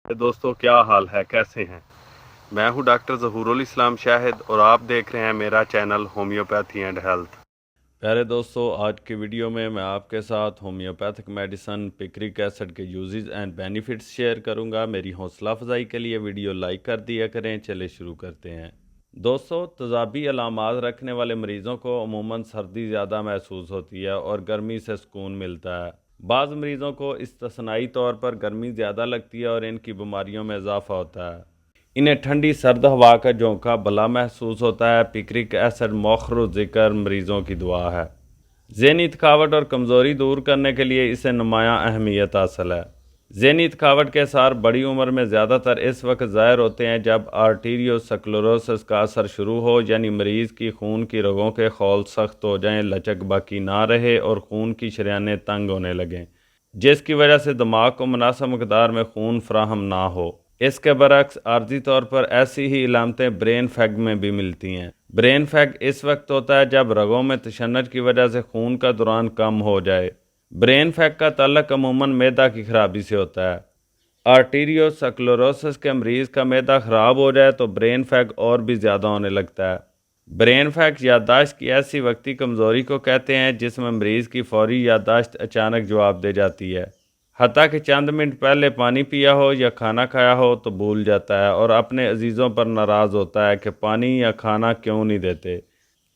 दोस्तों क्या हाल है, कैसे हैं। मैं हूं डॉक्टर ज़हूरुल इस्लाम शाहिद और आप देख रहे हैं मेरा चैनल होम्योपैथी एंड हेल्थ। प्यारे दोस्तों, आज की वीडियो में मैं आपके साथ होम्योपैथिक मेडिसिन पिक्रिक एसिड के यूजेस एंड बेनिफिट्स शेयर करूंगा। मेरी हौसला अफजाई के लिए वीडियो लाइक कर दिया करें। चले शुरू करते हैं। दोस्तों, तेज़ाबी अलामात रखने वाले मरीज़ों को अमूमन सर्दी ज़्यादा महसूस होती है और गर्मी से सुकून मिलता है। बाज़ मरीज़ों को इस्तिस्नाई तौर पर गर्मी ज़्यादा लगती है और इनकी बीमारियों में इजाफा होता है। इन्हें ठंडी सर्द हवा का झोंका भला महसूस होता है। पिक्रिक एसिड मौखर ज़िक्र मरीज़ों की दुआ है। ज़हनी थकावट और कमज़ोरी दूर करने के लिए इसे नुमायाँ अहमियत हासिल है। ज़हनी थकावट के असर बड़ी उम्र में ज़्यादातर इस वक्त ज़ाहिर होते हैं जब आर्टीरियोस्क्लेरोसिस का असर शुरू हो, यानी मरीज़ की खून की रगों के खौल सख्त हो जाएं, लचक बाकी ना रहे और खून की शरियानें तंग होने लगें, जिसकी वजह से दिमाग को मुनासिब मकदार में खून फराहम ना हो। इसके बरक्स आर्जी तौर पर ऐसी ही इलामतें ब्रेन फैग में भी मिलती हैं। ब्रेन फैग इस वक्त होता है जब रगों में तशन्नुज की वजह से खून का दौरान कम हो जाए। ब्रेन फैग का ताल्लुक अमूमन मैदा की खराबी से होता है। आर्टीरियोस्क्लेरोसिस के मरीज़ का मैदा ख़राब हो जाए तो ब्रेन फैग और भी ज़्यादा होने लगता है। ब्रेन फैग याददाश्त की ऐसी वक्ती कमज़ोरी को कहते हैं जिसमें मरीज़ की फौरी याददाश्त अचानक जवाब दे जाती है। हत्ता कि चंद मिनट पहले पानी पिया हो या खाना खाया हो तो भूल जाता है और अपने अजीज़ों पर नाराज़ होता है कि पानी या खाना क्यों नहीं देते।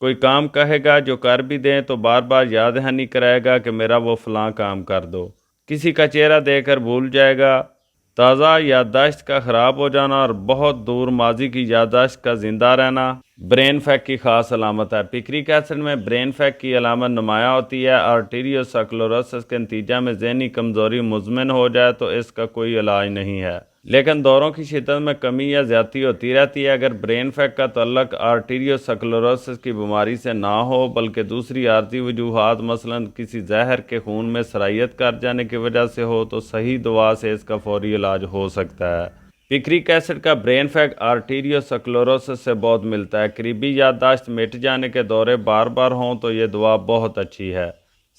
कोई काम कहेगा जो कर भी दें तो बार बार याद दहानी कराएगा कि मेरा वो फ़लाँ काम कर दो। किसी का चेहरा देखकर भूल जाएगा। ताज़ा याददाश्त का ख़राब हो जाना और बहुत दूर माजी की याददाश्त का ज़िंदा रहना ब्रेन फैग की ख़ास अलामत है। पिक्रिक एसिड में ब्रेन फैग की अलामत नुमाया होती है। आर्टीरियोस्क्लेरोसिस के नतीजा में ज़हनी कमज़ोरी मुज़मिन हो जाए तो इसका कोई इलाज नहीं है, लेकिन दौरों की शिद्दत में कमी या ज़्यादती होती रहती है। अगर ब्रेन फैग का तल्लक आर्टीरियोस्क्लेरोसिस की बीमारी से ना हो बल्कि दूसरी आर्जी वजूहात मसलन किसी जहर के खून में सरायत कर जाने की वजह से हो तो सही दवा से इसका फौरी इलाज हो सकता है। पिक्रिक एसिड का ब्रेन फैग आर्टीरियोस्क्लेरोसिस से बहुत मिलता है। करीबी याददाश्त मिट जाने के दौरे बार बार हों तो ये दवा बहुत अच्छी है।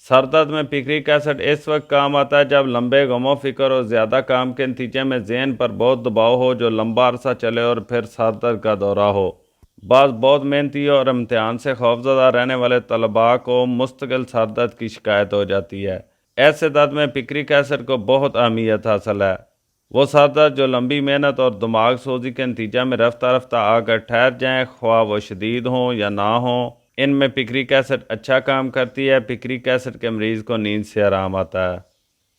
सर दर्द में पिक्रिक एसिड इस वक्त काम आता है जब लंबे गमो फिक्र और ज़्यादा काम के नतीजे में ज़हन पर बहुत दबाव हो जो लंबा अरसा चले और फिर सर दर्द का दौरा हो। बाज़ बहुत मेहनती और इम्तिहान से खौफज़दा रहने वाले तलबा को मुस्तकिल सर दर्द की शिकायत हो जाती है। ऐसे दर्द में पिक्रिक एसिड को बहुत अहमियत हासिल है। वो सर दर्द जो लंबी मेहनत और दिमाग सोजी के नतीजा में रफ्ता रफ्ता आकर ठहर जाएँ, ख्वाह वो शदीद हों या ना हों, इनमें पिक्रिक एसिड अच्छा काम करती है। पिक्रिक एसिड के मरीज़ को नींद से आराम आता है।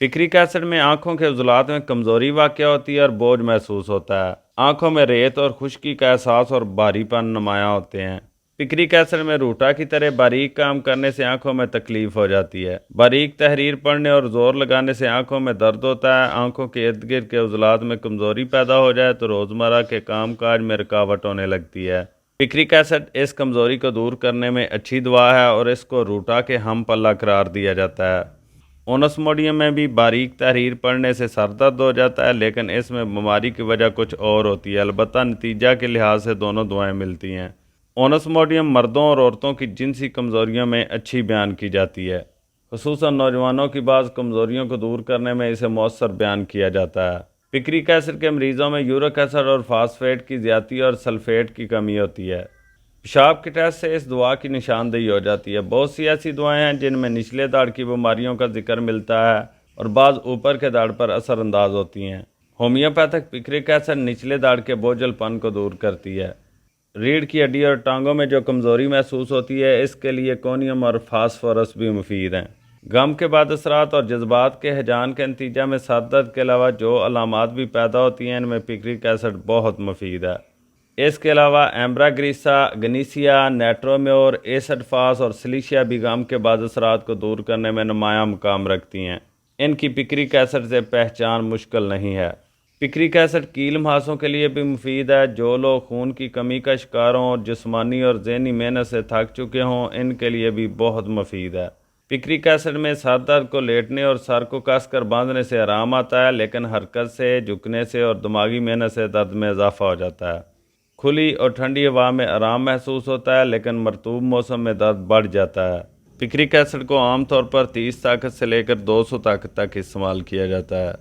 पिक्रिक एसिड में आंखों के उज़लात में कमज़ोरी वाक़या होती है और बोझ महसूस होता है। आंखों में रेत और खुश्की का एहसास और भारीपन नुमायाँ होते हैं। पिक्रिक एसिड में रूटा की तरह बारीक काम करने से आंखों में तकलीफ हो जाती है। बारीक तहरीर पढ़ने और ज़ोर लगाने से आंखों में दर्द होता है। आंखों के इर्द गिर्द के उज़लात में कमज़ोरी पैदा हो जाए तो रोज़मर्रा के काम काज में रुकावट होने लगती है। पिक्रिक एसिड इस कमज़ोरी को दूर करने में अच्छी दवा है और इसको रूटा के हम पल्ला करार दिया जाता है। ओनस्मोडियम में भी बारीक तहरीर पढ़ने से सर दर्द हो जाता है, लेकिन इसमें बीमारी की वजह कुछ और होती है। अलबत्ता नतीजा के लिहाज से दोनों दवाएं मिलती हैं। ओनस्मोडियम मर्दों और औरतों की जिनसी कमज़ोरियों में अच्छी बयान की जाती है। खुसूसन नौजवानों की बाज़ कमज़ोरियों को दूर करने में इसे मौसर बयान किया जाता है। पिक्रिक एसिड के मरीज़ों में यूरिक एसिड और फास्फेट की ज़्यादती और सल्फेट की कमी होती है। पेशाब के टेस्ट से इस दवा की निशानदेही हो जाती है। बहुत सी ऐसी दवाएं हैं जिनमें निचले दाढ़ की बीमारियों का जिक्र मिलता है और बाज़ ऊपर के दाढ़ पर असरअंदाज होती हैं। होम्योपैथिक पिक्रिक एसिड निचले दाढ़ के बोझलपन को दूर करती है। रीढ़ की हड्डी और टांगों में जो कमज़ोरी महसूस होती है इसके लिए कोनियम और फास्फोरस भी मुफीद हैं। गम के बाद असरात और जज्बात के हिजान के नतीजा में सर दर्द के अलावा जो अलामात भी पैदा होती हैं इनमें पिक्रिक एसिड बहुत मुफीद है। इसके अलावा एम्ब्राग्रीसा, गनीसिया, नेट्रोम्योर, एसिडफास और सिलिशिया भी गम के बाद असरात को दूर करने में नुमायाँ मुकाम रखती हैं। इनकी पिक्रिक एसिड से पहचान मुश्किल नहीं है। पिक्रिक एसिड कील मुहासों के लिए भी मुफीद है। जो लोग खून की कमी का शिकार हों और जिस्मानी और ज़हनी मेहनत से थक चुके हों इनके लिए भी बहुत मुफीद है। पिक्रिक एसिड में सर दर्द को लेटने और सर को कसकर बांधने से आराम आता है, लेकिन हरकत से, झुकने से और दिमागी मेहनत से दर्द में इजाफा हो जाता है। खुली और ठंडी हवा में आराम महसूस होता है, लेकिन मरतूब मौसम में दर्द बढ़ जाता है। पिक्रिक एसिड को आमतौर पर 30 ताकत से लेकर 200 ताकत तक इस्तेमाल किया जाता है।